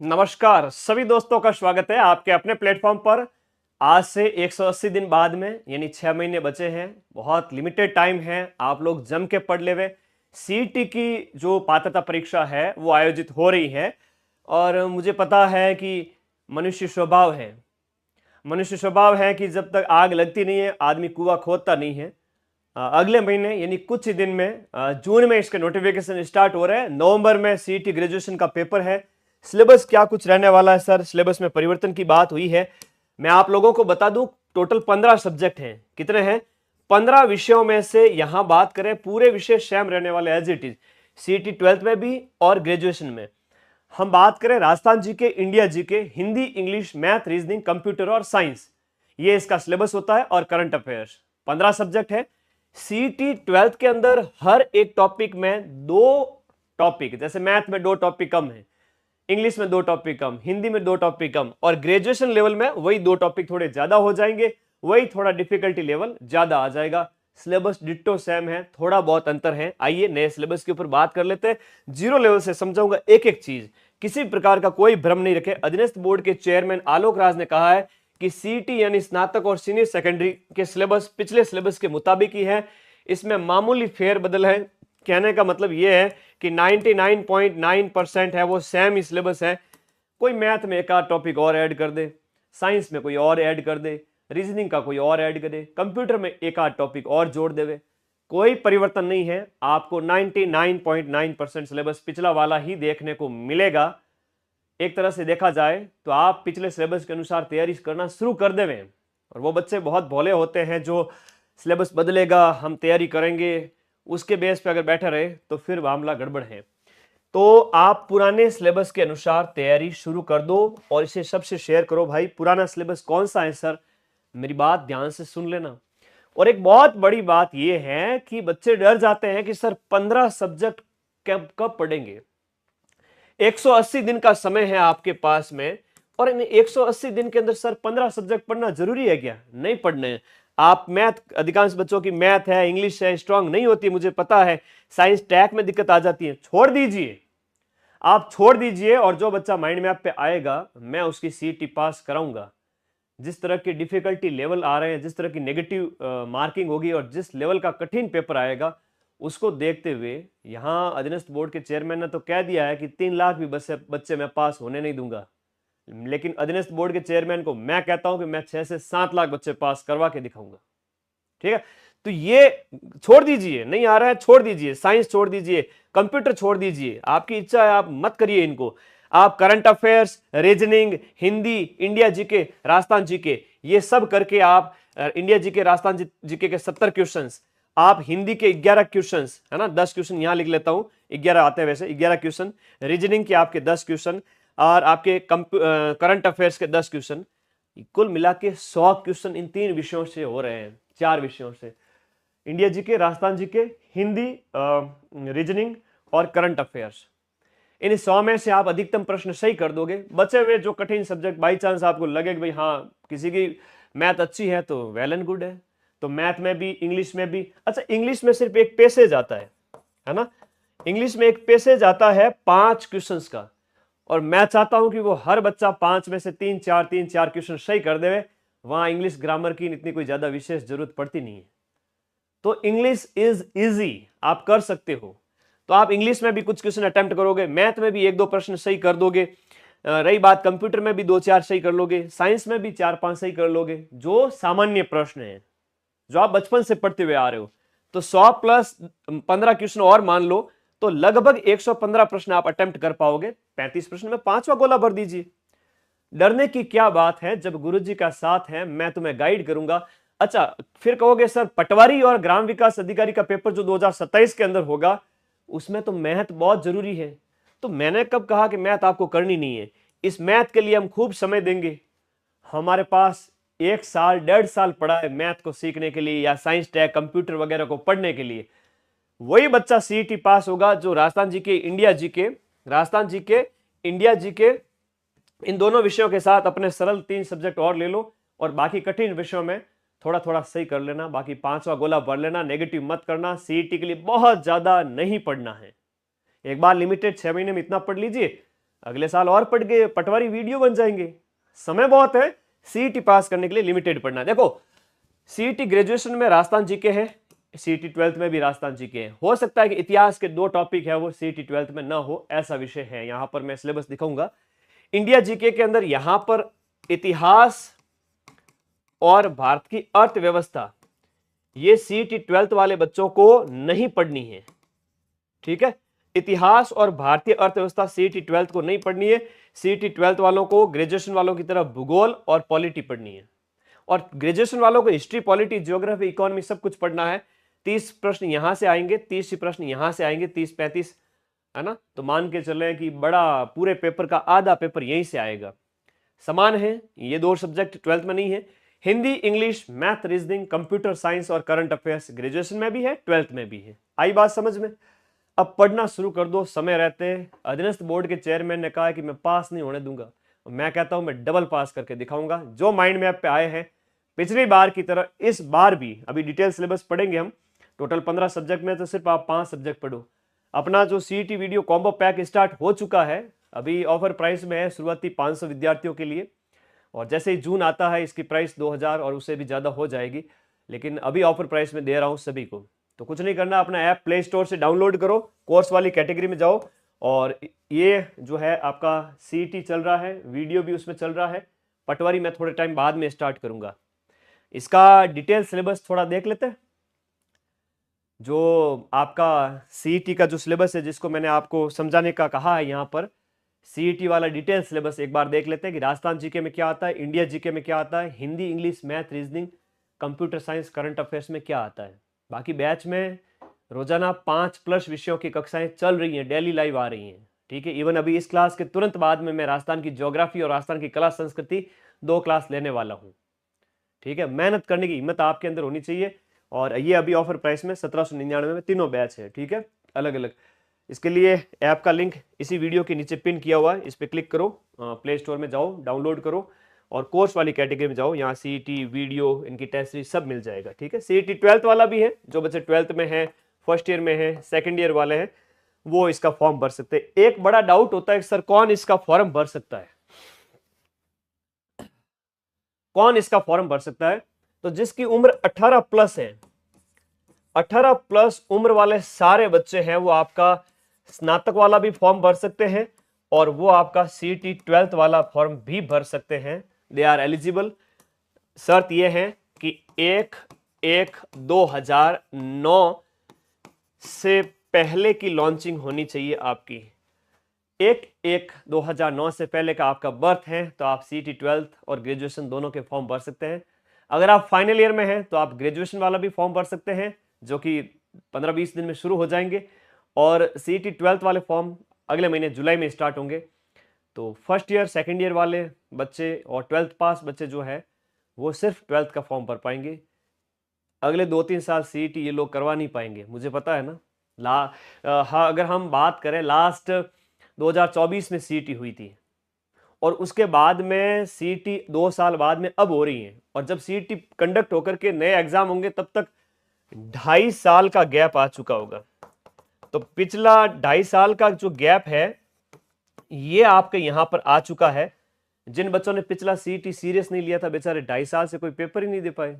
नमस्कार सभी दोस्तों का स्वागत है आपके अपने प्लेटफॉर्म पर। आज से 180 दिन बाद में यानी 6 महीने बचे हैं। बहुत लिमिटेड टाइम है, आप लोग जम के पढ़ ले। सीईटी की जो पात्रता परीक्षा है वो आयोजित हो रही है और मुझे पता है कि मनुष्य स्वभाव है कि जब तक आग लगती नहीं है आदमी कुआं खोदता नहीं है। अगले महीने यानी कुछ ही दिन में जून में इसके नोटिफिकेशन स्टार्ट हो रहे हैं। नवंबर में सीईटी ग्रेजुएशन का पेपर है। सिलेबस क्या कुछ रहने वाला है सर? सिलेबस में परिवर्तन की बात हुई है। मैं आप लोगों को बता दूं, टोटल 15 सब्जेक्ट हैं। कितने हैं? 15 विषयों में से यहां बात करें पूरे विषय सेम रहने वाले as it is, CET 12th में भी और ग्रेजुएशन में। हम बात करें Rajasthan GK, India GK, Hindi, English, math, reasoning, computer और साइंस, ये इसका सिलेबस होता है। और करंट अफेयर्स 15 सब्जेक्ट है। सीईटी 12th के अंदर हर एक टॉपिक में 2 टॉपिक, जैसे मैथ में 2 टॉपिक कम है, इंग्लिश में 2 टॉपिक कम, हिंदी में 2 टॉपिक कम, और ग्रेजुएशन लेवल में वही 2 टॉपिक थोड़े ज्यादा हो जाएंगे, वही थोड़ा डिफिकल्टी लेवल ज्यादा आ जाएगा। सिलेबस डिट्टो सेम है, थोड़ा बहुत अंतर है। आइए नए सिलेबस के ऊपर बात कर लेते हैं। जीरो लेवल से समझाऊंगा एक एक चीज, किसी प्रकार का कोई भ्रम नहीं रखे। अधीनस्थ बोर्ड के चेयरमैन आलोक राज ने कहा है कि सीईटी यानी स्नातक और सीनियर सेकेंडरी के सिलेबस पिछले सिलेबस के मुताबिक ही है, इसमें मामूली फेरबदल है। कहने का मतलब यह है कि 99.9% है वो सेम ही सिलेबस है। कोई मैथ में एक आध टॉपिक और ऐड कर दे, साइंस में कोई और ऐड कर दे, रीजनिंग का कोई और ऐड करे, कंप्यूटर में एक आध टॉपिक और जोड़ देवे, कोई परिवर्तन नहीं है। आपको 99.9% सिलेबस पिछला वाला ही देखने को मिलेगा। एक तरह से देखा जाए तो आप पिछले सिलेबस के अनुसार तैयारी करना शुरू कर देवें। और वो बच्चे बहुत भोले होते हैं जो सिलेबस बदलेगा, हम तैयारी करेंगे, उसके बेस पे अगर बैठे रहे तो फिर मामला गड़बड़ है। तो आप पुराने सिलेबस के अनुसार तैयारी शुरू कर दो और इसे सबसे शेयर करो। भाई पुराना सिलेबस कौन सा है सर? मेरी बात ध्यान से सुन लेना। और एक बहुत बड़ी बात यह है कि बच्चे डर जाते हैं कि सर 15 सब्जेक्ट कब पढ़ेंगे। 180 दिन का समय है आपके पास में, और इन 180 दिन के अंदर सर 15 सब्जेक्ट पढ़ना जरूरी है क्या? नहीं पढ़ने। आप मैथ, अधिकांश बच्चों की मैथ है, इंग्लिश है, स्ट्रांग नहीं होती, मुझे पता है। साइंस टैक में दिक्कत आ जाती है, छोड़ दीजिए, आप छोड़ दीजिए। और जो बच्चा माइंड मैप पे आएगा मैं उसकी सीईटी पास कराऊंगा। जिस तरह की डिफिकल्टी लेवल आ रहे हैं, जिस तरह की नेगेटिव मार्किंग होगी और जिस लेवल का कठिन पेपर आएगा, उसको देखते हुए यहां अधीनस्थ बोर्ड के चेयरमैन ने तो कह दिया है कि 3 लाख भी बच्चे मैं पास होने नहीं दूंगा। लेकिन अधीनस्थ बोर्ड के चेयरमैन को मैं कहता हूं कि मैं 6 से 7 लाख बच्चे पास करवा के दिखाऊंगा। ठीक है, तो ये छोड़ दीजिए, नहीं आ रहा है छोड़ दीजिए, साइंस छोड़ दीजिए, कंप्यूटर छोड़ दीजिए, आपकी इच्छा है, आप मत करिए इनको। आप current affairs, reasoning, Hindi, India GK, Rajasthan GK, ये सब करके आप इंडिया जीके, राजस्थान जीके के 70 क्वेश्चंस, आप हिंदी के 11 क्वेश्चंस, है ना, 10 क्वेश्चन यहां लिख लेता हूं, 11 आते हैं वैसे, 11 क्वेश्चन, रीजनिंग के आपके 10 क्वेश्चन, और आपके करंट अफेयर्स के 10 क्वेश्चन, कुल मिला के 100 क्वेश्चन इन 3 विषयों से हो रहे हैं, 4 विषयों से, India GK, Rajasthan GK, Hindi, reasoning और करंट अफेयर्स। इन 100 में से आप अधिकतम प्रश्न सही कर दोगे। बचे हुए जो कठिन सब्जेक्ट बाई चांस आपको लगे कि भाई हाँ किसी की मैथ अच्छी है तो वेल एंड गुड है, तो मैथ में भी, इंग्लिश में भी। अच्छा, इंग्लिश में सिर्फ एक पैसेज आता है ना, इंग्लिश में एक पैसेज आता है 5 क्वेश्चंस का, और मैं चाहता हूं कि वो हर बच्चा 5 में से 3-4 क्वेश्चन सही कर देवे। वहां इंग्लिश ग्रामर की इतनी कोई ज्यादा विशेष जरूरत पड़ती नहीं है, तो इंग्लिश इज इजी, आप कर सकते हो। तो आप इंग्लिश में भी कुछ क्वेश्चन अटेम्प्ट करोगे, मैथ में भी 1-2 प्रश्न सही कर दोगे, रही बात कंप्यूटर में भी 2-4 सही कर लोगे, साइंस में भी 4-5 सही कर लोगे, जो सामान्य प्रश्न है जो आप बचपन से पढ़ते हुए आ रहे हो। तो 100 प्लस 15 क्वेश्चन और मान लो, तो लगभग 115 प्रश्न आप अटेम्प्ट कर पाओगे। 35 प्रश्न में 5वां गोला भर दीजिए। डरने की क्या बात है, जब गुरुजी का साथ है, मैं तुम्हें गाइड करूंगा। अच्छा, फिर कहोगे सर पटवारी और ग्राम विकास अधिकारी का पेपर जो 2027 के अंदर होगा, उसमें तो मैथ बहुत जरूरी है। तो मैंने कब कहा कि मैथ आपको करनी नहीं है? इस मैथ के लिए हम खूब समय देंगे। हमारे पास 1 साल 1.5 साल पड़ा है मैथ को सीखने के लिए, या साइंस टैग, कंप्यूटर वगैरह को पढ़ने के लिए। वही बच्चा सीईटी पास होगा जो Rajasthan GK, India GK, Rajasthan GK, India GK, इन दोनों विषयों के साथ अपने सरल 3 सब्जेक्ट और ले लो, और बाकी कठिन विषयों में थोड़ा थोड़ा सही कर लेना, बाकी 5वां गोला भर लेना। नेगेटिव मत करना, सीईटी के लिए बहुत ज्यादा नहीं पढ़ना है। एक बार लिमिटेड 6 महीने में इतना पढ़ लीजिए, अगले साल और पढ़ के पटवारी वीडियो बन जाएंगे। समय बहुत है, सीईटी पास करने के लिए लिमिटेड पढ़ना। देखो सीईटी ग्रेजुएशन में राजस्थान जीके है, सीईटी 12th में भी राजस्थान जीके है। हो सकता है कि इतिहास के 2 टॉपिक है वो सीईटी 12th में ना हो, ऐसा विषय है। यहां पर मैं सिलेबस दिखाऊंगा। इंडिया जीके के अंदर यहां पर इतिहास और भारत की अर्थव्यवस्था, ये सीईटी 12th वाले बच्चों को नहीं पढ़नी है, ठीक है। इतिहास और भारतीय अर्थव्यवस्था सीईटी 12th को नहीं पढ़नी है। सीईटी 12th वालों को ग्रेजुएशन वालों की तरह भूगोल और पॉलिटी पढ़नी है। और ग्रेजुएशन वालों को हिस्ट्री, पॉलिटी, ज्योग्राफी, इकोनॉमी सब कुछ पढ़ना है। 30 प्रश्न यहां से आएंगे, 30 प्रश्न यहां से आएंगे, 30-35, है ना। तो मान के चले कि बड़ा पूरे पेपर का आधा पेपर यहीं से आएगा। समान है, ये 2 सब्जेक्ट 12th में नहीं है। Hindi, English, math, reasoning, computer science और करंट अफेयर्स ग्रेजुएशन में भी है, 12th में भी है। आई बात समझ में? अब पढ़ना शुरू कर दो समय रहते। अधीनस्थ बोर्ड के चेयरमैन ने कहा है कि मैं पास नहीं होने दूंगा, मैं कहता हूं मैं डबल पास करके दिखाऊंगा। जो माइंड मैप पे आए हैं पिछली बार की तरह इस बार भी, अभी डिटेल सिलेबस पढ़ेंगे हम। टोटल 15 सब्जेक्ट में तो सिर्फ आप 5 सब्जेक्ट पढ़ो। अपना जो CET video combo pack start हो चुका है, अभी ऑफर प्राइस में है, शुरुआती 500 विद्यार्थियों के लिए। और जैसे ही जून आता है इसकी प्राइस 2000 और उससे भी ज़्यादा हो जाएगी, लेकिन अभी ऑफर प्राइस में दे रहा हूँ सभी को। तो कुछ नहीं करना, अपना ऐप प्ले स्टोर से डाउनलोड करो, कोर्स वाली कैटेगरी में जाओ, और ये जो है आपका सीईटी चल रहा है, वीडियो भी उसमें चल रहा है। पटवारी मैं थोड़े टाइम बाद में स्टार्ट करूंगा। इसका डिटेल सिलेबस थोड़ा देख लेते हैं। जो आपका सीईटी का जो सिलेबस है, जिसको मैंने आपको समझाने का कहा है यहाँ पर, सीईटी वाला डिटेल सिलेबस एक बार देख लेते हैं कि राजस्थान जीके में क्या आता है, इंडिया जीके में क्या आता है, Hindi, English, math, reasoning, computer science, current affairs में क्या आता है। बाकी बैच में रोजाना 5+ विषयों की कक्षाएं चल रही हैं, डेली लाइव आ रही हैं, ठीक है। इवन अभी इस क्लास के तुरंत बाद में मैं राजस्थान की ज्योग्राफी और राजस्थान की कला संस्कृति 2 क्लास लेने वाला हूँ, ठीक है। मेहनत करने की हिम्मत आपके अंदर होनी चाहिए। और ये अभी ऑफर प्राइस में 1799 में तीनों बैच है, ठीक है, अलग अलग। इसके लिए ऐप का लिंक इसी वीडियो के नीचे पिन किया हुआ है, इस पर क्लिक करो, प्ले स्टोर में जाओ, डाउनलोड करो और कोर्स वाली कैटेगरी में जाओ। यहाँ सीईटी वीडियो, इनकी टेस्ट सीरीज सब मिल जाएगा, ठीक है। सीईटी 12th वाला भी है, जो बच्चे 12th में है, फर्स्ट ईयर में है, सेकेंड ईयर वाले हैं, वो इसका फॉर्म भर सकते हैं। एक बड़ा डाउट होता है सर कौन इसका फॉर्म भर सकता है, कौन इसका फॉर्म भर सकता है? तो जिसकी उम्र 18+ है, 18+ उम्र वाले सारे बच्चे हैं, वो आपका स्नातक वाला भी फॉर्म भर सकते हैं और वो आपका सीईटी 12th वाला फॉर्म भी भर सकते हैं। They are eligible. शर्त यह है कि 1/1/2009 से पहले की लॉन्चिंग होनी चाहिए आपकी। 1/1/2009 से पहले का आपका बर्थ है तो आप सीईटी 12th और ग्रेजुएशन दोनों के फॉर्म भर सकते हैं। अगर आप फाइनल ईयर में हैं तो आप ग्रेजुएशन वाला भी फॉर्म भर सकते हैं, जो कि 15-20 दिन में शुरू हो जाएंगे। और सीईटी 12th वाले फॉर्म अगले महीने जुलाई में स्टार्ट होंगे। तो फर्स्ट ईयर, सेकेंड ईयर वाले बच्चे और 12th पास बच्चे जो है वो सिर्फ 12th का फॉर्म भर पाएंगे। अगले 2-3 साल सीईटी ये लोग करवा नहीं पाएंगे, मुझे पता है ना। हाँ, अगर हम बात करें लास्ट 2024 में सीईटी हुई थी और उसके बाद में सीईटी 2 साल बाद में अब हो रही है, और जब सीईटी कंडक्ट होकर के नए एग्जाम होंगे तब तक 2.5 साल का गैप आ चुका होगा। तो पिछला 2.5 साल का जो गैप है ये आपके यहां पर आ चुका है। जिन बच्चों ने पिछला सीईटी सीरियस नहीं लिया था, बेचारे 2.5 साल से कोई पेपर ही नहीं दे पाए।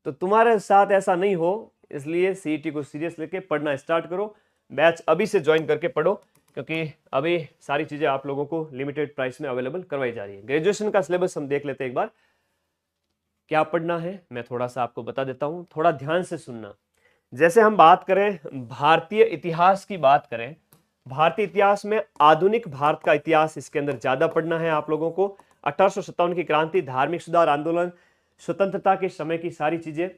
तो तुम्हारे साथ ऐसा नहीं हो, इसलिए सीईटी को सीरियस लेके पढ़ना स्टार्ट करो। बैच अभी से ज्वाइन करके पढ़ो, क्योंकि अभी सारी चीजें आप लोगों को लिमिटेड प्राइस में अवेलेबल करवाई जा रही है। ग्रेजुएशन का सिलेबस हम देख लेते हैं एक बार, क्या पढ़ना है मैं थोड़ा सा आपको बता देता हूं, थोड़ा ध्यान से सुनना। जैसे हम बात करें भारतीय इतिहास की बात करें, भारतीय इतिहास में आधुनिक भारत का इतिहास इसके अंदर ज्यादा पढ़ना है आप लोगों को। 1857 की क्रांति, धार्मिक सुधार आंदोलन, स्वतंत्रता के समय की सारी चीजें,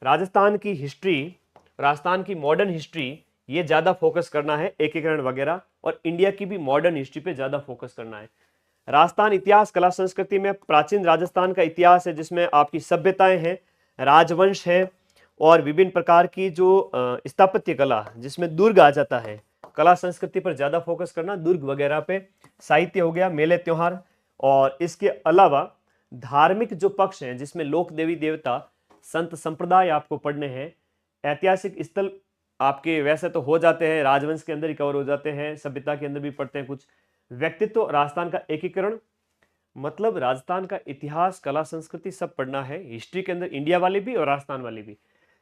राजस्थान की हिस्ट्री, राजस्थान की मॉडर्न हिस्ट्री, ये ज्यादा फोकस करना है, एकीकरण वगैरह, और इंडिया की भी मॉडर्न हिस्ट्री पे ज्यादा फोकस करना है। राजस्थान इतिहास कला संस्कृति में प्राचीन राजस्थान का इतिहास है, जिसमें आपकी सभ्यताएं हैं, राजवंश है और विभिन्न प्रकार की जो स्थापत्य कला, जिसमें दुर्ग आ जाता है। कला संस्कृति पर ज्यादा फोकस करना, दुर्ग वगैरह पे। साहित्य हो गया, मेले त्योहार, और इसके अलावा धार्मिक जो पक्ष हैं, जिसमें लोक देवी देवता, संत संप्रदाय आपको पढ़ने हैं। ऐतिहासिक स्थल आपके वैसे तो हो जाते हैं, राजवंश के अंदर ही कवर हो जाते हैं, सभ्यता के अंदर भी पढ़ते हैं कुछ। व्यक्तित्व राजस्थान का एकीकरण, मतलब राजस्थान का इतिहास, कला, संस्कृति सब पढ़ना है, हिस्ट्री के अंदर इंडिया वाली भी और राजस्थान वाली भी।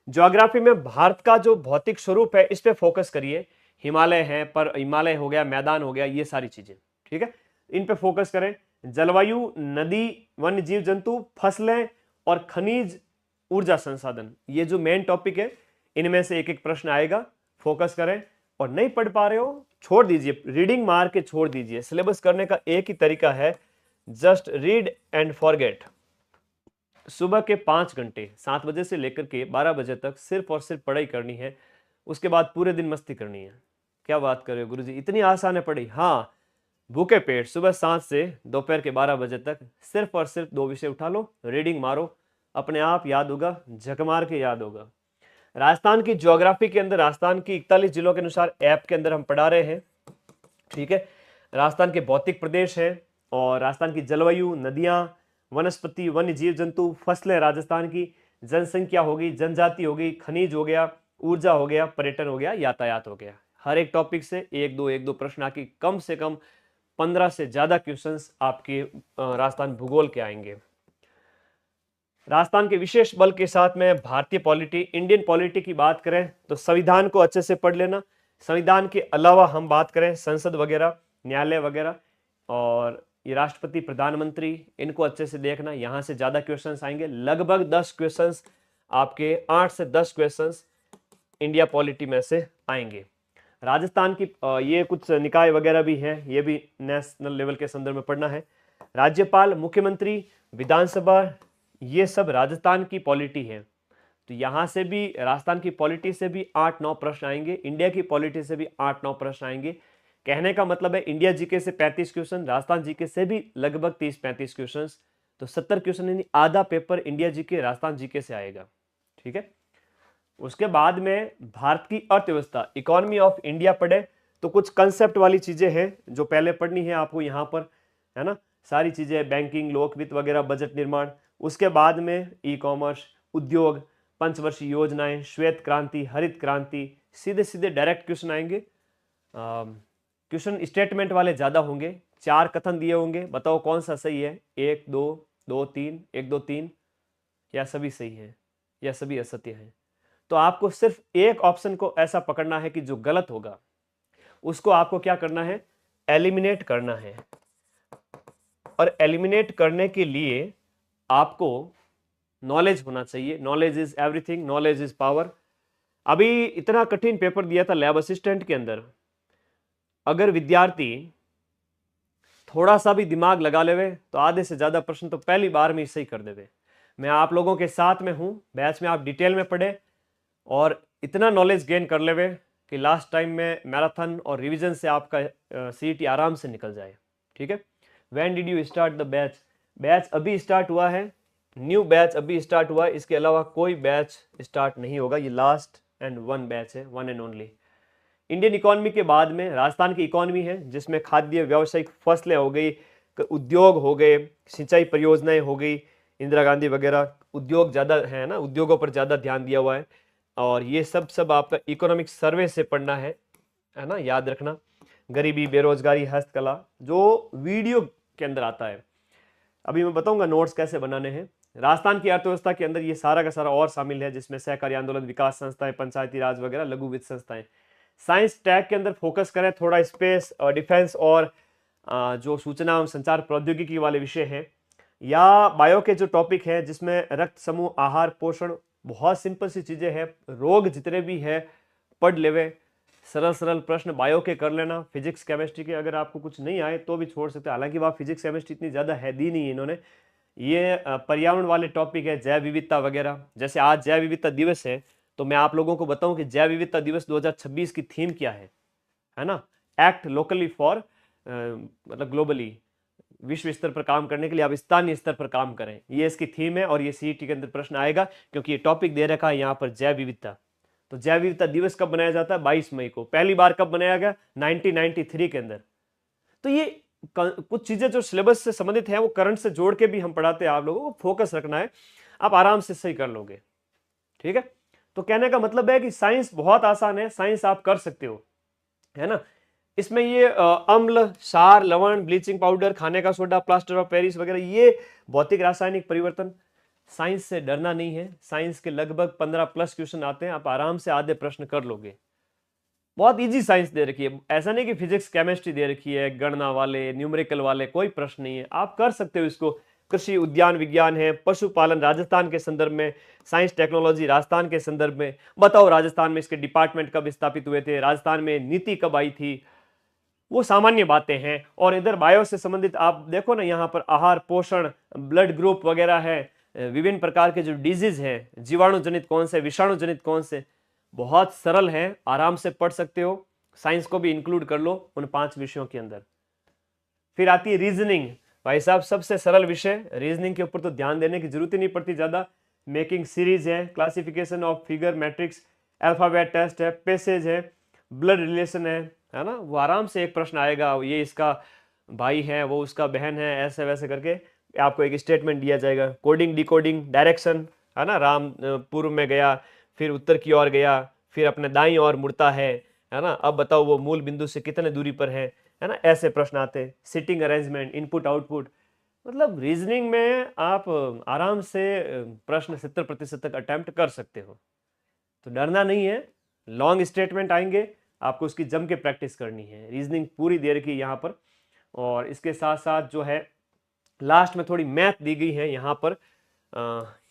ज्योग्राफी में भारत का जो भौतिक स्वरूप है इस पे फोकस करिए, हिमालय है, पर हिमालय हो गया, मैदान हो गया, ये सारी चीजें, ठीक है, इन पे फोकस करें। जलवायु, नदी, वन्य जीव जंतु, फसलें और खनिज ऊर्जा संसाधन, ये जो मेन टॉपिक है इनमें से एक एक प्रश्न आएगा, फोकस करें। और नहीं पढ़ पा रहे हो छोड़ दीजिए, रीडिंग मार के छोड़ दीजिए। सिलेबस करने का एक ही तरीका है, जस्ट रीड एंड फॉरगेट। सुबह के 5 घंटे 7 बजे से लेकर के 12 बजे तक सिर्फ और सिर्फ पढ़ाई करनी है, उसके बाद पूरे दिन मस्ती करनी है। क्या बात कर रहे हो गुरुजी, इतनी आसान है पढ़ाई? हाँ, भूखे पेट सुबह 7 से दोपहर के 12 बजे तक सिर्फ और सिर्फ 2 विषय उठा लो, रीडिंग मारो, अपने आप याद होगा, झक मार के याद होगा। राजस्थान की ज्योग्राफी के अंदर राजस्थान की 41 जिलों के अनुसार ऐप के अंदर हम पढ़ा रहे हैं, ठीक है। राजस्थान के भौतिक प्रदेश है और राजस्थान की जलवायु, नदियां, वनस्पति, वन्य जीव जंतु, फसलें, राजस्थान की जनसंख्या होगी, जनजाति होगी, खनिज हो गया, ऊर्जा हो गया, पर्यटन हो गया, यातायात हो गया। हर एक टॉपिक से एक दो प्रश्न आके कम से कम 15 से ज्यादा क्वेश्चंस आपके राजस्थान भूगोल के आएंगे। राजस्थान के विशेष बल के साथ में भारतीय पॉलिटी, इंडियन पॉलिटी की बात करें तो संविधान को अच्छे से पढ़ लेना। संविधान के अलावा हम बात करें संसद वगैरह, न्यायालय वगैरह, और ये राष्ट्रपति, प्रधानमंत्री, इनको अच्छे से देखना। यहाँ से ज्यादा क्वेश्चंस आएंगे, लगभग 10 क्वेश्चंस आपके, 8 से 10 क्वेश्चंस इंडिया पॉलिटी में से आएंगे। राजस्थान की ये कुछ निकाय वगैरह भी हैं, ये भी नेशनल लेवल के संदर्भ में पढ़ना है। राज्यपाल, मुख्यमंत्री, विधानसभा, ये सब राजस्थान की पॉलिटी है, तो यहां से भी राजस्थान की पॉलिटी से भी 8-9 प्रश्न आएंगे, इंडिया की पॉलिटी से भी 8-9 प्रश्न आएंगे। कहने का मतलब है इंडिया जीके से 35 क्वेश्चन, राजस्थान जीके से भी लगभग 30-35 क्वेश्चन, तो 70 क्वेश्चन, यानी आधा paper India GK Rajasthan GK से आएगा, ठीक है। उसके बाद में भारत की अर्थव्यवस्था, इकोनॉमी ऑफ इंडिया पढ़े, तो कुछ कंसेप्ट वाली चीजें हैं जो पहले पढ़नी है आपको यहाँ पर, है ना, सारी चीजें, बैंकिंग, लोक वित्त वगैरह, बजट निर्माण। उसके बाद में ई कॉमर्स, उद्योग, पंचवर्षीय योजनाएं, श्वेत क्रांति, हरित क्रांति, सीधे सीधे डायरेक्ट क्वेश्चन आएंगे। क्वेश्चन स्टेटमेंट वाले ज्यादा होंगे, 4 कथन दिए होंगे, बताओ कौन सा सही है, 1 2 2 3, 1 2 3, या सभी सही है या सभी असत्य है। तो आपको सिर्फ एक ऑप्शन को ऐसा पकड़ना है कि जो गलत होगा उसको आपको क्या करना है, एलिमिनेट करना है। और एलिमिनेट करने के लिए आपको नॉलेज होना चाहिए, knowledge is everything, knowledge is power. अभी इतना कठिन पेपर दिया था लैब असिस्टेंट के अंदर, अगर विद्यार्थी थोड़ा सा भी दिमाग लगा लेवे तो आधे से ज्यादा प्रश्न तो पहली बार में सही कर देवे। मैं आप लोगों के साथ में हूं, बैच में आप डिटेल में पढ़े और इतना नॉलेज गेन कर लेवे कि लास्ट टाइम में मैराथन और रिवीजन से आपका सीईटी आराम से निकल जाए, ठीक है। When did you start the batch? Batch अभी स्टार्ट हुआ है, न्यू बैच अभी स्टार्ट हुआ है, इसके अलावा कोई बैच स्टार्ट नहीं होगा, ये लास्ट एंड वन बैच है, one and only. Indian economy के बाद में राजस्थान की इकोनॉमी है, जिसमें खाद्य, व्यावसायिक, फसलें हो गई, उद्योग हो गए, सिंचाई परियोजनाएं हो गई, इंदिरा गांधी वगैरह, उद्योग ज्यादा है ना, उद्योगों पर ज्यादा ध्यान दिया हुआ है। और ये सब आपका इकोनॉमिक सर्वे से पढ़ना है ना, याद रखना। गरीबी, बेरोजगारी, हस्तकला, जो वीडियो के अंदर आता है, अभी मैं बताऊंगा नोट्स कैसे बनाने हैं। राजस्थान की अर्थव्यवस्था के अंदर ये सारा का सारा और शामिल है, जिसमें सहकारी आंदोलन, विकास संस्थाएं, पंचायती राज वगैरह, लघु वित्त संस्थाएं। साइंस टैग के अंदर फोकस करें थोड़ा स्पेस और डिफेंस और जो सूचना एवं संचार प्रौद्योगिकी वाले विषय हैं, या बायो के जो टॉपिक है जिसमें रक्त समूह, आहार, पोषण, बहुत सिंपल सी चीजें हैं, रोग जितने भी है पढ़ लेवे, सरल सरल प्रश्न बायो के कर लेना। फिजिक्स केमिस्ट्री के अगर आपको कुछ नहीं आए तो भी छोड़ सकते हैं, हालांकि वह फिजिक्स केमिस्ट्री इतनी ज्यादा है दी नहीं है इन्होंने। ये पर्यावरण वाले टॉपिक है, जैव विविधता वगैरह। जैसे आज जैव विविधता दिवस है, तो मैं आप लोगों को बताऊं कि जैव विविधता दिवस 2026 की थीम क्या है ना, एक्ट लोकली फॉर, मतलब ग्लोबली, विश्व स्तर पर काम करने के लिए आप स्थानीय स्तर पर काम करें, ये इसकी थीम है। और ये सीईटी के अंदर प्रश्न आएगा, क्योंकि ये टॉपिक दे रखा है यहाँ पर जैव विविधता। तो जैव विविधता दिवस कब मनाया जाता है? 22 मई को। पहली बार कब मनाया गया? 1993 के अंदर। तो ये कुछ चीजें जो सिलेबस से संबंधित है वो करंट से जोड़ के भी हम पढ़ाते हैं, आप लोगों को फोकस रखना है, आप आराम से सही कर लोगे, ठीक है। तो कहने का मतलब है कि साइंस बहुत आसान है, साइंस आप कर सकते हो, है ना। इसमें ये अम्ल, क्षार, लवण, ब्लीचिंग पाउडर, खाने का सोडा, प्लास्टर ऑफ पेरिस वगैरह, ये भौतिक रासायनिक परिवर्तन। साइंस से डरना नहीं है, साइंस के लगभग 15 प्लस क्वेश्चन आते हैं, आप आराम से आधे प्रश्न कर लोगे। बहुत इजी साइंस दे रखी है, ऐसा नहीं कि फिजिक्स केमिस्ट्री दे रखी है, गणना वाले, न्यूमेरिकल वाले, कोई प्रश्न नहीं है, आप कर सकते हो इसको। कृषि उद्यान विज्ञान है, पशुपालन राजस्थान के संदर्भ में, साइंस टेक्नोलॉजी राजस्थान के संदर्भ में, बताओ राजस्थान में इसके डिपार्टमेंट कब स्थापित हुए थे, राजस्थान में नीति कब आई थी, वो सामान्य बातें हैं। और इधर बायो से संबंधित आप देखो ना, यहाँ पर आहार, पोषण, ब्लड ग्रुप वगैरह है, विभिन्न प्रकार के जो डिजीज है, जीवाणु जनित कौन से, विषाणु जनित कौन से, बहुत सरल है, आराम से पढ़ सकते हो। साइंस को भी इंक्लूड कर लो उन 5 विषयों के अंदर। फिर आती है रीजनिंग, भाई साहब सबसे सरल विषय, रीजनिंग के ऊपर तो ध्यान देने की जरूरत ही नहीं पड़ती ज्यादा। मेकिंग सीरीज है, classification of figure matrix, alphabet test है, पैसेज है, ब्लड रिलेशन है ना, वो आराम से एक प्रश्न आएगा, ये इसका भाई है, वो उसका बहन है, ऐसे वैसे करके आपको एक स्टेटमेंट दिया जाएगा। कोडिंग, डिकोडिंग, डायरेक्शन है ना, राम पूर्व में गया, फिर उत्तर की ओर गया, फिर अपने दाईं ओर मुड़ता है ना, अब बताओ वो मूल बिंदु से कितने दूरी पर है ना, ऐसे प्रश्न आते हैं। सिटिंग अरेंजमेंट, इनपुट आउटपुट, मतलब रीजनिंग में आप आराम से प्रश्न 70% तक अटेम्प्ट कर सकते हो, तो डरना नहीं है। लॉन्ग स्टेटमेंट आएंगे, आपको उसकी जम के प्रैक्टिस करनी है। रीजनिंग पूरी देर की यहाँ पर, और इसके साथ साथ जो है लास्ट में थोड़ी मैथ दी गई है यहाँ पर।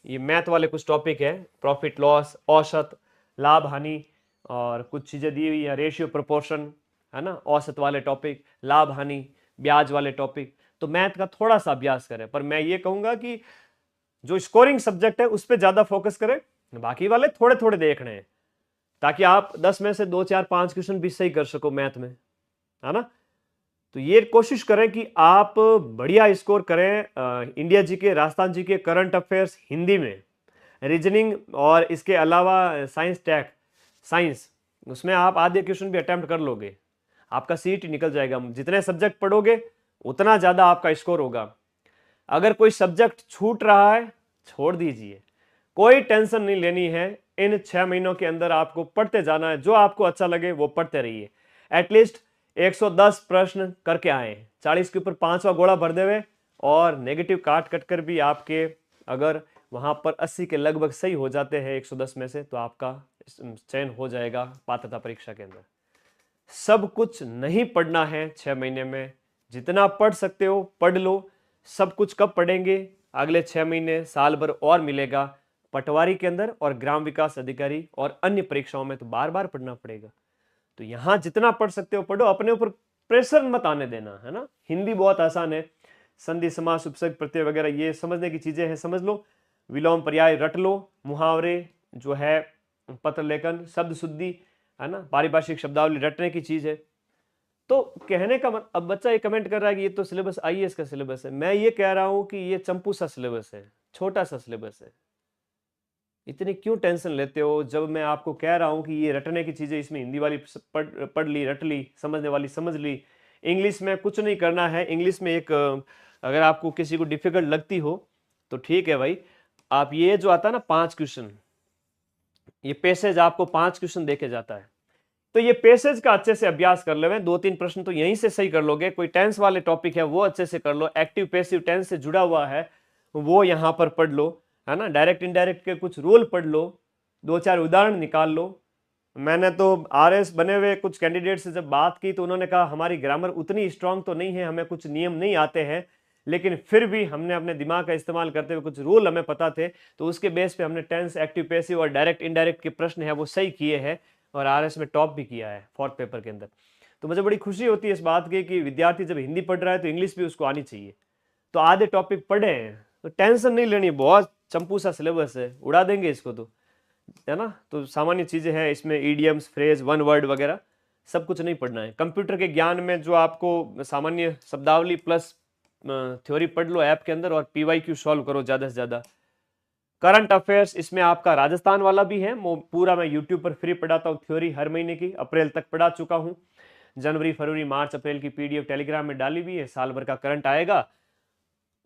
ये मैथ वाले कुछ टॉपिक है, प्रॉफिट लॉस, औसत, लाभ हानि, और कुछ चीज़ें दी हुई है, रेशियो प्रोपोर्शन है ना, औसत वाले टॉपिक, लाभ हानि, ब्याज वाले टॉपिक। तो मैथ का थोड़ा सा अभ्यास करें, पर मैं ये कहूँगा कि जो स्कोरिंग सब्जेक्ट है उस पर ज़्यादा फोकस करें, बाकी वाले थोड़े थोड़े देख रहे हैं, ताकि आप 10 में से 2, 4, 5 क्वेश्चन भी सही कर सको मैथ में, है ना। तो ये कोशिश करें कि आप बढ़िया स्कोर करें। इंडिया जी के, राजस्थान जी के, करंट अफेयर्स हिंदी में, रीजनिंग, और इसके अलावा साइंस टेक, साइंस, उसमें आप आधे क्वेश्चन भी अटेम्प्ट कर लोगे, आपका सीट निकल जाएगा। जितने सब्जेक्ट पढ़ोगे उतना ज़्यादा आपका स्कोर होगा। अगर कोई सब्जेक्ट छूट रहा है, छोड़ दीजिए, कोई टेंशन नहीं लेनी है। इन 6 महीनों के अंदर आपको पढ़ते जाना है, जो आपको अच्छा लगे वो पढ़ते रहिए। एटलीस्ट 110 प्रश्न करके आए, 40 के ऊपर 5वां गोला भर देवे, और नेगेटिव काट कट कर भी आपके अगर वहां पर 80 के लगभग सही हो जाते हैं 110 में से, तो आपका चयन हो जाएगा पात्रता परीक्षा के अंदर। सब कुछ नहीं पढ़ना है 6 महीने में, जितना पढ़ सकते हो पढ़ लो। सब कुछ कब पढ़ेंगे? अगले 6 महीने, साल भर और मिलेगा। पटवारी के अंदर और ग्राम विकास अधिकारी और अन्य परीक्षाओं में तो बार बार पढ़ना पड़ेगा। तो यहां जितना पढ़ सकते हो पढ़ो, अपने ऊपर प्रेशर मत आने देना, है ना। हिंदी बहुत आसान है, संधि, समास, उपसर्ग, प्रत्यय वगैरह ये समझने की चीजें हैं, समझ लो। विलोम, पर्याय रट लो, मुहावरे जो है, पत्र लेखन, शब्द शुद्धि, है ना, पारिभाषिक शब्दावली रटने की चीज है। तो कहने का अब बच्चा ये कमेंट कर रहा है कि ये तो सिलेबस आईएएस का सिलेबस है। मैं ये कह रहा हूं कि ये चंपू सा सिलेबस है, छोटा सा सिलेबस है। इतनी क्यों टेंशन लेते हो, जब मैं आपको कह रहा हूं कि ये रटने की चीजें, इसमें हिंदी वाली पढ़ ली, रट ली, समझने वाली समझ ली। इंग्लिश में कुछ नहीं करना है। इंग्लिश में एक, अगर आपको किसी को डिफिकल्ट लगती हो तो ठीक है भाई, आप ये जो आता है ना 5 क्वेश्चन, ये पैसेज आपको 5 क्वेश्चन देके जाता है, तो ये पैसेज का अच्छे से अभ्यास कर लेवे। 2-3 प्रश्न तो यहीं से सही कर लोगे। कोई टेंस वाले टॉपिक है वो अच्छे से कर लो, एक्टिव पैसिव टेंस से जुड़ा हुआ है वो यहां पर पढ़ लो, है ना। डायरेक्ट इनडायरेक्ट के कुछ रूल पढ़ लो, 2-4 उदाहरण निकाल लो। मैंने तो आरएस बने हुए कुछ कैंडिडेट से जब बात की तो उन्होंने कहा हमारी ग्रामर उतनी स्ट्रांग तो नहीं है, हमें कुछ नियम नहीं आते हैं, लेकिन फिर भी हमने अपने दिमाग का इस्तेमाल करते हुए कुछ रूल हमें पता थे, तो उसके बेस पे हमने टेंस, एक्टिव पैसिव और डायरेक्ट इनडायरेक्ट के प्रश्न है वो सही किए हैं, और आरएस में टॉप भी किया है 4th पेपर के अंदर। तो मुझे बड़ी खुशी होती है इस बात की कि विद्यार्थी जब हिंदी पढ़ रहा है तो इंग्लिश भी उसको आनी चाहिए। तो आधे टॉपिक पढ़े हैं तो टेंशन नहीं लेनी, बहुत चंपू सा सिलेबस है, उड़ा देंगे इसको तो, है ना। तो सामान्य चीजें हैं इसमें, ईडियम्स, फ्रेज, वन वर्ड वगैरह सब कुछ नहीं पढ़ना है। कंप्यूटर के ज्ञान में जो आपको सामान्य शब्दावली प्लस थ्योरी पढ़ लो ऐप के अंदर, और पीवाईक्यू सॉल्व करो ज्यादा से ज्यादा। करंट अफेयर्स इसमें आपका राजस्थान वाला भी है, पूरा मैं यूट्यूब पर फ्री पढ़ाता हूँ, थ्योरी हर महीने की, अप्रैल तक पढ़ा चुका हूँ। जनवरी, फरवरी, मार्च, अप्रैल की पीडीएफ टेलीग्राम में डाली हुई है, साल भर का करंट आएगा,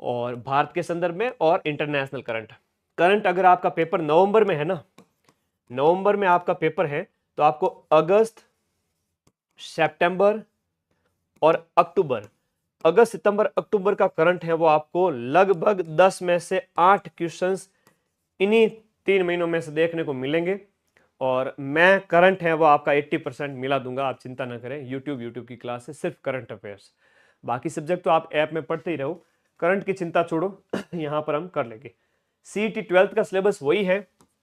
और भारत के संदर्भ में और इंटरनेशनल करंट अगर आपका पेपर नवंबर में है ना, नवंबर में आपका पेपर है, तो आपको अगस्त, सितंबर, और अक्टूबर, अगस्त सितंबर अक्टूबर का करंट है वो आपको लगभग 10 में से 8 क्वेश्चंस इन्हीं 3 महीनों में से देखने को मिलेंगे। और मैं करंट है वो आपका 80% मिला दूंगा, आप चिंता ना करें। यूट्यूब की क्लास है, सिर्फ करंट अफेयर्स, बाकी सब्जेक्ट तो आप ऐप में पढ़ते ही रहो, करंट की चिंता छोड़ो। यहाँ पर हम कर लेंगे। सीईटी 12th का सिलेबस वही है,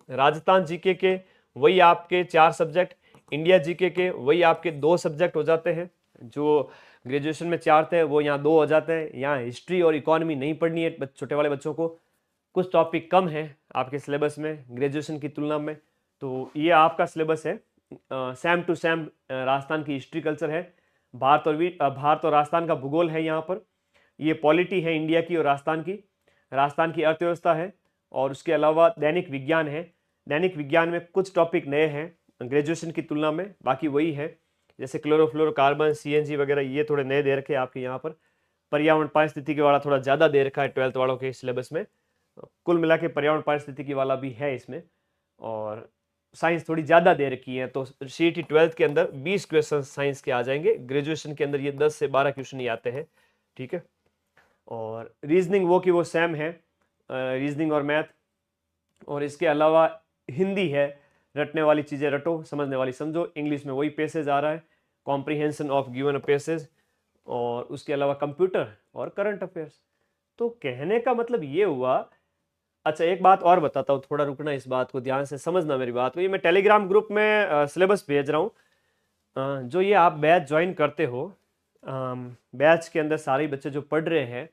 राजस्थान जीके के वही आपके 4 सब्जेक्ट, इंडिया जीके के वही आपके 2 सब्जेक्ट हो जाते हैं। जो ग्रेजुएशन में 4 थे वो यहाँ 2 हो जाते हैं। यहाँ हिस्ट्री और इकोनॉमी नहीं पढ़नी है छोटे वाले बच्चों को, कुछ टॉपिक कम है आपके सिलेबस में ग्रेजुएशन की तुलना में। तो ये आपका सिलेबस है, सेम टू सेम राजस्थान की हिस्ट्री कल्चर है, भारत और राजस्थान का भूगोल है यहाँ पर, ये पॉलिटी है इंडिया की और राजस्थान की अर्थव्यवस्था है, और उसके अलावा दैनिक विज्ञान है। दैनिक विज्ञान में कुछ टॉपिक नए हैं ग्रेजुएशन की तुलना में, बाकी वही है, जैसे क्लोरोफ्लोरोकार्बन, सीएनजी वगैरह ये थोड़े नए दे रखे हैं आपके यहाँ पर। पर्यावरण पारिस्थितिकी वाला थोड़ा ज़्यादा दे रखा है 12th वालों के सिलेबस में, कुल मिला के पर्यावरण पारिस्थितिकी वाला भी है इसमें, और साइंस थोड़ी ज़्यादा दे रखी है। तो सीईटी 12th के अंदर 20 क्वेश्चन साइंस के आ जाएंगे, ग्रेजुएशन के अंदर ये 10 से 12 क्वेश्चन ही आते हैं, ठीक है। और रीजनिंग वो की वो सेम है, रीजनिंग और मैथ, और इसके अलावा हिंदी है, रटने वाली चीज़ें रटो, समझने वाली समझो। इंग्लिश में वही पैसेज आ रहा है, कॉम्प्रिहेंशन ऑफ गिवन पैसेज, और उसके अलावा कंप्यूटर और करंट अफेयर्स। तो कहने का मतलब ये हुआ। अच्छा एक बात और बताता हूँ, थोड़ा रुकना, इस बात को ध्यान से समझना मेरी बात को। ये मैं टेलीग्राम ग्रुप में सिलेबस भेज रहा हूँ, जो ये आप बैच ज्वाइन करते हो, बैच के अंदर सारे बच्चे जो पढ़ रहे हैं,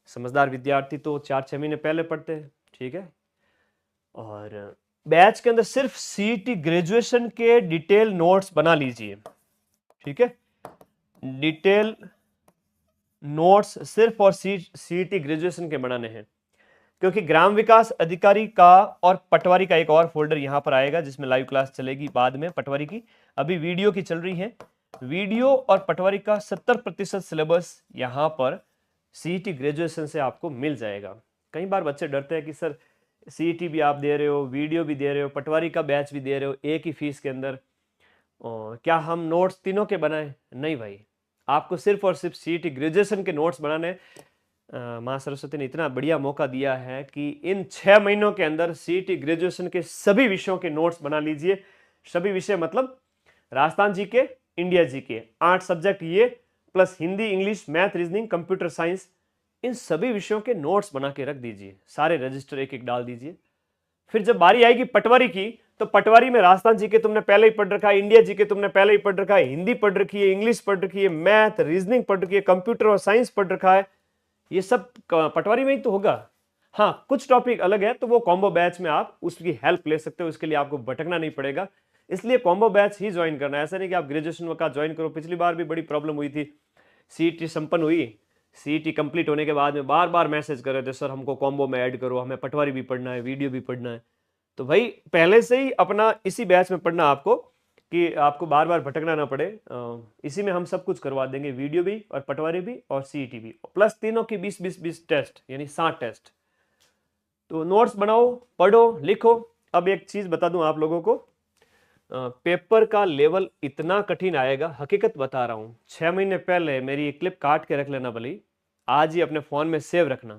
समझदार विद्यार्थी तो 4-6 महीने पहले पढ़ते हैं, ठीक है। और बैच के अंदर सिर्फ सीईटी ग्रेजुएशन के डिटेल नोट्स बना लीजिए, ठीक है। डिटेल नोट्स सिर्फ और सीईटी ग्रेजुएशन के बनाने हैं, क्योंकि ग्राम विकास अधिकारी का और पटवारी का एक और फोल्डर यहाँ पर आएगा जिसमें लाइव क्लास चलेगी बाद में पटवारी की, अभी वीडियो की चल रही है। वीडियो और पटवारी का 70% सिलेबस यहाँ पर सीईटी ग्रेजुएशन से आपको मिल जाएगा। कई बार बच्चे डरते हैं कि सर सीईटी भी आप दे रहे हो, वीडियो भी दे रहे हो, पटवारी का बैच भी दे रहे हो एक ही फीस के अंदर, और क्या हम नोट्स तीनों के बनाएं? नहीं भाई, आपको सिर्फ और सिर्फ सीईटी ग्रेजुएशन के नोट्स बनाने। माँ सरस्वती ने इतना बढ़िया मौका दिया है कि इन 6 महीनों के अंदर सीईटी ग्रेजुएशन के सभी विषयों के नोट्स बना लीजिए। सभी विषय मतलब Rajasthan GK, India GK, 8 subject ये, plus Hindi, English, math, reasoning, computer science, इन सभी विषयों के नोट्स बना के रख दीजिए, सारे रजिस्टर एक एक डाल दीजिए। फिर जब बारी आएगी पटवारी की, तो पटवारी में राजस्थान जीके तुमने पहले ही पढ़ रखा है, इंडिया जीके तुमने पहले ही पढ़ रखा है, हिंदी पढ़ रखी है, इंग्लिश पढ़ रखी है, मैथ, रीजनिंग पढ़ रखी है, कंप्यूटर और साइंस पढ़ रखा है, ये सब पटवारी में ही तो होगा। हाँ, कुछ टॉपिक अलग है तो वो कॉम्बो बैच में आप उसकी हेल्प ले सकते हो, इसके लिए आपको भटकना नहीं पड़ेगा, इसलिए कॉम्बो बैच ही ज्वाइन करना है। ऐसा नहीं कि आप ग्रेजुएशन का ज्वाइन करो। पिछली बार भी बड़ी प्रॉब्लम हुई थी, सीईटी संपन्न हुई, सीईटी कंप्लीट होने के बाद में बार बार मैसेज कर रहे थे सर हमको कॉम्बो में ऐड करो, हमें पटवारी भी पढ़ना है, वीडियो भी पढ़ना है। तो भाई पहले से ही अपना इसी बैच में पढ़ना आपको, कि आपको बार बार भटकना ना पड़े। इसी में हम सब कुछ करवा देंगे, वीडियो भी और पटवारी भी और सीईटी भी, प्लस तीनों की 20-20-20 टेस्ट, यानी 60 टेस्ट। तो नोट्स बनाओ, पढ़ो, लिखो। अब एक चीज बता दूं आप लोगों को, पेपर का लेवल इतना कठिन आएगा, हकीकत बता रहा हूं। 6 महीने पहले मेरी एक क्लिप काट के रख लेना भले, आज ही अपने फोन में सेव रखना।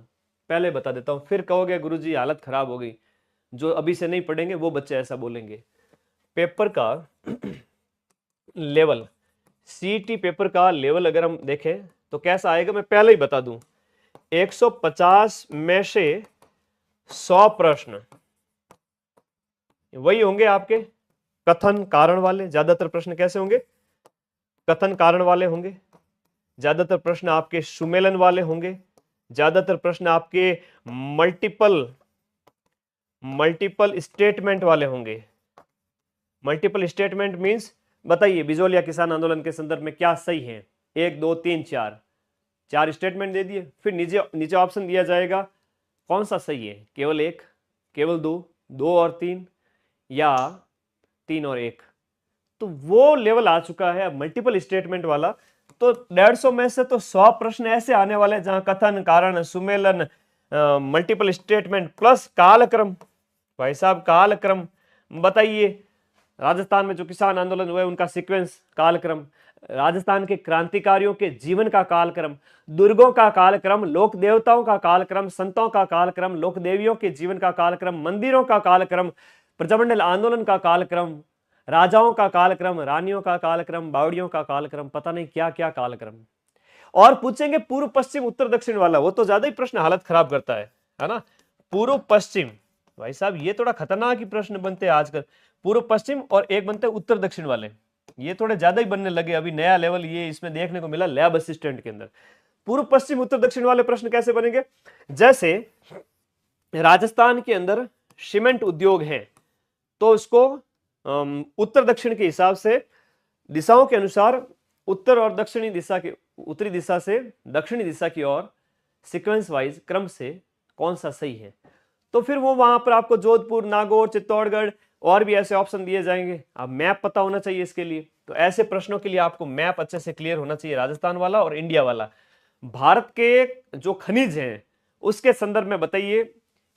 पहले बता देता हूं, फिर कहोगे गुरुजी हालत खराब हो गई, जो अभी से नहीं पढ़ेंगे वो बच्चे ऐसा बोलेंगे। पेपर का लेवल, सीईटी पेपर का लेवल अगर हम देखें तो कैसा आएगा, मैं पहले ही बता दूं। 150 में से 100 प्रश्न वही होंगे आपके कथन कारण वाले। ज्यादातर प्रश्न कैसे होंगे? कथन कारण वाले होंगे। ज्यादातर प्रश्न आपके सुमेलन वाले होंगे। ज्यादातर प्रश्न आपके मल्टीपल स्टेटमेंट वाले होंगे। मल्टीपल स्टेटमेंट मींस बताइए बिजोलिया किसान आंदोलन के संदर्भ में क्या सही है? 1 2 3 4 स्टेटमेंट दे दिए, फिर नीचे ऑप्शन दिया जाएगा कौन सा सही है, केवल 1, केवल 2, 2 और 3, या 3 और 1। तो वो लेवल आ चुका है अब मल्टीपल स्टेटमेंट वाला। तो 150 में से तो 100 प्रश्न ऐसे आने वाले हैं जहां कथन कारण सुमेलन मल्टीपल स्टेटमेंट प्लस कालक्रम। भाई साहब कालक्रम बताइए, राजस्थान में जो किसान आंदोलन हुए उनका सीक्वेंस कालक्रम, राजस्थान के क्रांतिकारियों के जीवन का कालक्रम, दुर्गों का कालक्रम, लोक देवताओं का कालक्रम, संतों का कालक्रम, लोक देवियों के जीवन का कालक्रम, मंदिरों का कालक्रम, प्रजामंडल आंदोलन का कालक्रम, राजाओं का कालक्रम, रानियों का कालक्रम, बावड़ियों का कालक्रम, पता नहीं क्या क्या कालक्रम। और पूछेंगे पूर्व पश्चिम उत्तर दक्षिण वाला, वो तो ज्यादा ही प्रश्न हालत खराब करता है ना। पूर्व पश्चिम, भाई साहब ये थोड़ा खतरनाक ही प्रश्न बनते हैं आजकल। पूर्व पश्चिम और एक बनते हैं उत्तर दक्षिण वाले, ये थोड़े ज्यादा ही बनने लगे, अभी नया लेवल ये इसमें देखने को मिला लैब असिस्टेंट के अंदर। पूर्व पश्चिम उत्तर दक्षिण वाले प्रश्न कैसे बनेंगे? जैसे राजस्थान के अंदर सीमेंट उद्योग है, तो उसको उत्तर दक्षिण के हिसाब से दिशाओं के अनुसार उत्तर और दक्षिणी दिशा के, उत्तरी दिशा से दक्षिणी दिशा की ओर सीक्वेंस वाइज क्रम से कौन सा सही है। तो फिर वो वहां पर आपको जोधपुर, नागौर, चित्तौड़गढ़ और भी ऐसे ऑप्शन दिए जाएंगे। अब मैप पता होना चाहिए इसके लिए, तो ऐसे प्रश्नों के लिए आपको मैप अच्छे से क्लियर होना चाहिए, राजस्थान वाला और इंडिया वाला। भारत के जो खनिज हैं उसके संदर्भ में बताइए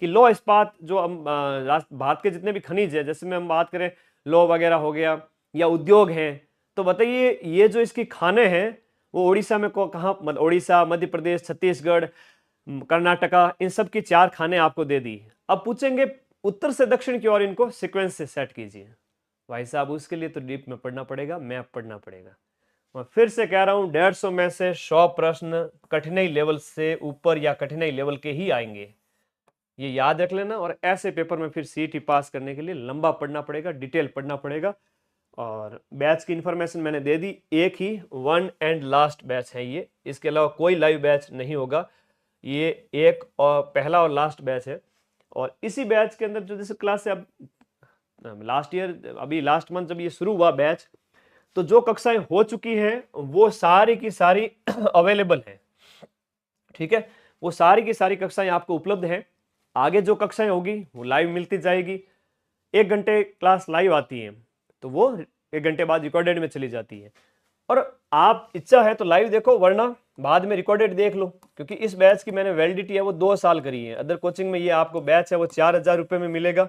कि लौह इस्पात जो भारत के जितने भी खनिज है, जैसे में हम बात करें लौह वगैरह हो गया या उद्योग हैं, तो बताइए ये जो इसकी खाने हैं वो उड़ीसा में कहाँ, मतलब उड़ीसा, मध्य प्रदेश, छत्तीसगढ़, कर्नाटका, इन सब की 4 खाने आपको दे दी। अब पूछेंगे उत्तर से दक्षिण की ओर इनको सीक्वेंस से सेट कीजिए। भाई साहब उसके लिए तो डीप में पढ़ना पड़ेगा, मैप पढ़ना पड़ेगा। मैं फिर से कह रहा हूं 150 में से 100 प्रश्न कठिनाई लेवल से ऊपर या कठिनाई लेवल के ही आएंगे, ये याद रख लेना। और ऐसे पेपर में फिर सीईटी पास करने के लिए लंबा पढ़ना पड़ेगा, डिटेल पढ़ना पड़ेगा। और बैच की इंफॉर्मेशन मैंने दे दी, एक ही 1 एंड लास्ट बैच है ये, इसके अलावा कोई लाइव बैच नहीं होगा, ये एक और पहला और लास्ट बैच है। और इसी बैच के अंदर जो जैसे क्लास से अब लास्ट ईयर, अभी लास्ट मंथ जब ये शुरू हुआ बैच, तो जो कक्षाएं हो चुकी हैं वो सारी की सारी अवेलेबल है, ठीक है। वो सारी की सारी कक्षाएं आपको उपलब्ध हैं। आगे जो कक्षाएं होगी वो लाइव मिलती जाएगी। 1 घंटे क्लास लाइव आती है, तो वो 1 घंटे बाद रिकॉर्डेड में चली जाती है। और आप इच्छा है तो लाइव देखो, वरना बाद में रिकॉर्डेड देख लो, क्योंकि इस बैच की मैंने वैलिडिटी है वो 2 साल करी है। अदर कोचिंग में ये आपको बैच है वो 4000 रुपये में मिलेगा,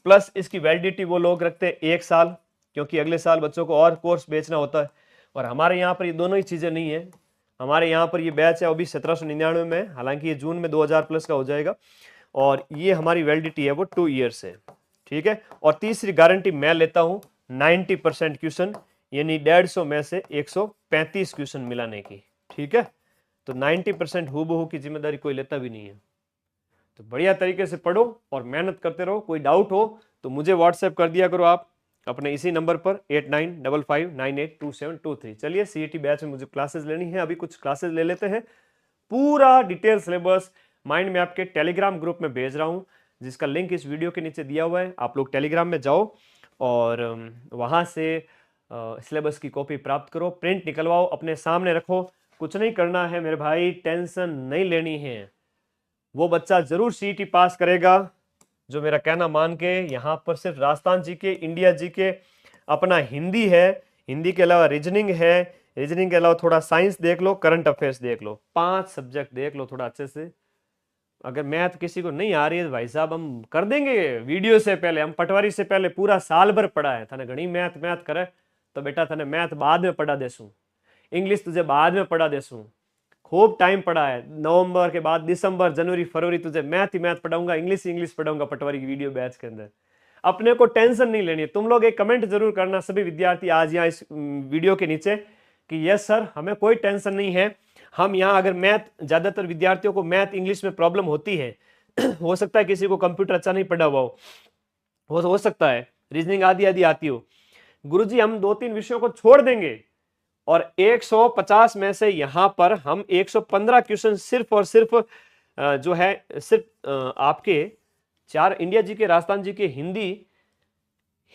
प्लस इसकी वैलिडिटी वो लोग रखते हैं 1 साल, क्योंकि अगले साल बच्चों को और कोर्स बेचना होता है। और हमारे यहाँ पर ये दोनों ही चीज़ें नहीं है। हमारे यहाँ पर ये बैच है वो भी 1799 में, हालांकि ये जून में 2000 प्लस का हो जाएगा। और ये हमारी वैलिडिटी है वो 2 ईयर्स है, ठीक है। और तीसरी गारंटी मैं लेता हूँ 90% क्वेश्चन, यानी 150 में से 135 क्वेश्चन मिलाने की, ठीक है। तो 90% हूबहू की जिम्मेदारी कोई लेता भी नहीं है। तो बढ़िया तरीके से पढ़ो और मेहनत करते रहो। कोई डाउट हो तो मुझे व्हाट्सएप कर दिया करो आप अपने इसी नंबर पर 8955982723। चलिए सीईटी बैच में मुझे क्लासेस लेनी है, अभी कुछ क्लासेस ले लेते हैं। पूरा डिटेल सिलेबस माइंड मैप के टेलीग्राम ग्रुप में भेज रहा हूँ, जिसका लिंक इस वीडियो के नीचे दिया हुआ है। आप लोग टेलीग्राम में जाओ और वहाँ से सिलेबस की कॉपी प्राप्त करो, प्रिंट निकलवाओ, अपने सामने रखो। कुछ नहीं करना है मेरे भाई, टेंशन नहीं लेनी है। वो बच्चा जरूर सीईटी पास करेगा जो मेरा कहना मान के यहाँ पर सिर्फ राजस्थान जीके, इंडिया जीके, अपना हिंदी है, हिंदी के अलावा रीजनिंग है, रीजनिंग के अलावा थोड़ा साइंस देख लो, करंट अफेयर्स देख लो, 5 सब्जेक्ट देख लो थोड़ा अच्छे से। अगर मैथ किसी को नहीं आ रही है भाई साहब हम कर देंगे वीडियो से पहले, हम पटवारी से पहले पूरा साल भर पढ़ा है। थाने घनी मैथ करे तो बेटा थाने मैथ बाद में पढ़ा देसू, इंग्लिश तुझे बाद में पढ़ा देसू। खूब टाइम पड़ा है, नवंबर के बाद दिसंबर, जनवरी, फरवरी तुझे मैथ ही मैथ पढ़ाऊंगा, इंग्लिश ही इंग्लिश पढ़ाऊंगा पटवारी की वीडियो बैच के अंदर। अपने को टेंशन नहीं लेनी है। तुम लोग एक कमेंट जरूर करना सभी विद्यार्थी आज यहाँ इस वीडियो के नीचे कि यस सर हमें कोई टेंशन नहीं है। हम यहाँ अगर मैथ, ज्यादातर विद्यार्थियों को मैथ इंग्लिश में प्रॉब्लम होती है हो सकता है किसी को कंप्यूटर अच्छा नहीं पढ़ा हुआ हो सकता है रीजनिंग आदि आदि आती हो। गुरुजी हम 2-3 विषयों को छोड़ देंगे और 150 में से यहां पर हम 115 क्वेश्चन सिर्फ और सिर्फ जो है सिर्फ आपके 4 इंडिया जी के, राजस्थान जी के,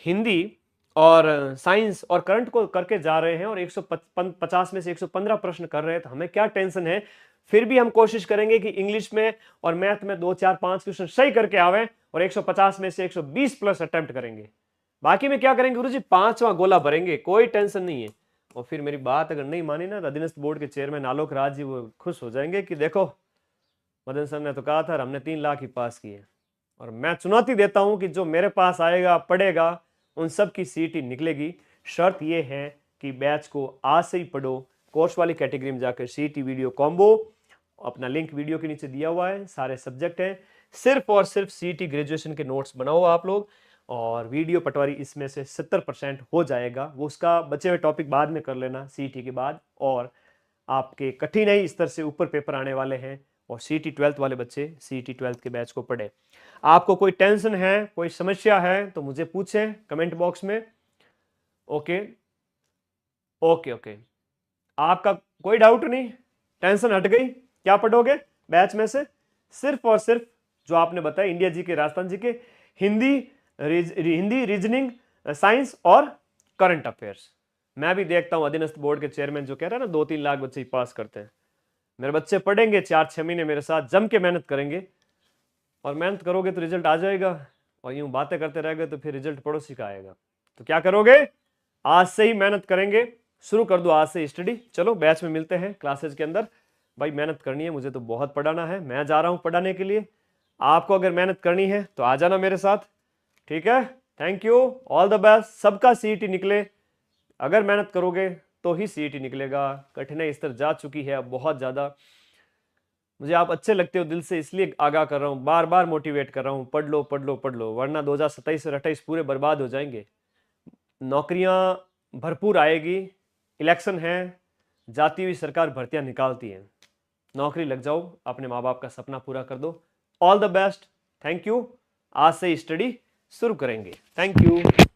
हिंदी और साइंस और करंट को करके जा रहे हैं और 150 में से 115 प्रश्न कर रहे हैं। तो हमें क्या टेंशन है। फिर भी हम कोशिश करेंगे कि इंग्लिश में और मैथ में 2, 4, 5 क्वेश्चन सही करके आवे और 150 में से 120 प्लस अटेम्प्ट करेंगे। बाकी में क्या करेंगे गुरुजी, 5वां गोला भरेंगे, कोई टेंशन नहीं है। और फिर मेरी बात अगर नहीं मानी ना, अधीनस्थ बोर्ड के चेयरमैन आलोक राज जी वो खुश हो जाएंगे कि देखो मदन सर ने तो कहा था, हमने 3 लाख ही पास किए। और मैं चुनौती देता हूं कि जो मेरे पास आएगा, पढ़ेगा, उन सब की सीईटी निकलेगी। शर्त ये है कि बैच को आज से ही पढ़ो। कोर्स वाली कैटेगरी में जाकर सीईटी वीडियो कॉम्बो, अपना लिंक वीडियो के नीचे दिया हुआ है, सारे सब्जेक्ट हैं। सिर्फ और सिर्फ सीईटी ग्रेजुएशन के नोट्स बनाओ आप लोग, और वीडियो पटवारी इसमें से 70% हो जाएगा। वो उसका बचे हुए टॉपिक बाद में कर लेना सीईटी के बाद। और आपके कठिनाई स्तर से ऊपर पेपर आने वाले हैं, और सीईटी 12th वाले बच्चे सीईटी 12th के बैच को पढ़े। आपको कोई टेंशन है, कोई समस्या है तो मुझे पूछें कमेंट बॉक्स में। ओके ओके ओके, आपका कोई डाउट नहीं, टेंशन हट गई। क्या पढ़ोगे बैच में से? सिर्फ और सिर्फ जो आपने बताया, इंडिया जी के, राजस्थान जी के, हिंदी, रीजनिंग, साइंस और करंट अफेयर्स। मैं भी देखता हूं अधीनस्थ बोर्ड के चेयरमैन जो कह रहे हैं ना 2-3 लाख बच्चे ही पास करते हैं। मेरे बच्चे पढ़ेंगे 4-6 महीने मेरे साथ, जम के मेहनत करेंगे, और मेहनत करोगे तो रिजल्ट आ जाएगा, और यूं बातें करते रह गए तो फिर रिजल्ट पड़ोसी का आएगा। तो क्या करोगे? आज से ही मेहनत करेंगे, शुरू कर दो आज से स्टडी। चलो बैच में मिलते हैं क्लासेज के अंदर। भाई मेहनत करनी है, मुझे तो बहुत पढ़ाना है, मैं जा रहा हूं पढ़ाने के लिए। आपको अगर मेहनत करनी है तो आ जाना मेरे साथ, ठीक है? Thank you, all the best. सबका सीईटी निकले, अगर मेहनत करोगे तो ही सीईटी निकलेगा। कठिनाई स्तर जा चुकी है अब बहुत ज़्यादा। मुझे आप अच्छे लगते हो दिल से, इसलिए आगाह कर रहा हूँ, बार बार मोटिवेट कर रहा हूँ, पढ़ लो पढ़ लो पढ़ लो, वरना 2027 और 28 पूरे बर्बाद हो जाएंगे। नौकरियां भरपूर आएगी, इलेक्शन है, जाती हुई सरकार भर्तियां निकालती है। नौकरी लग जाओ, अपने माँ बाप का सपना पूरा कर दो। All the best, thank you. आज से स्टडी शुरू करेंगे। Thank you.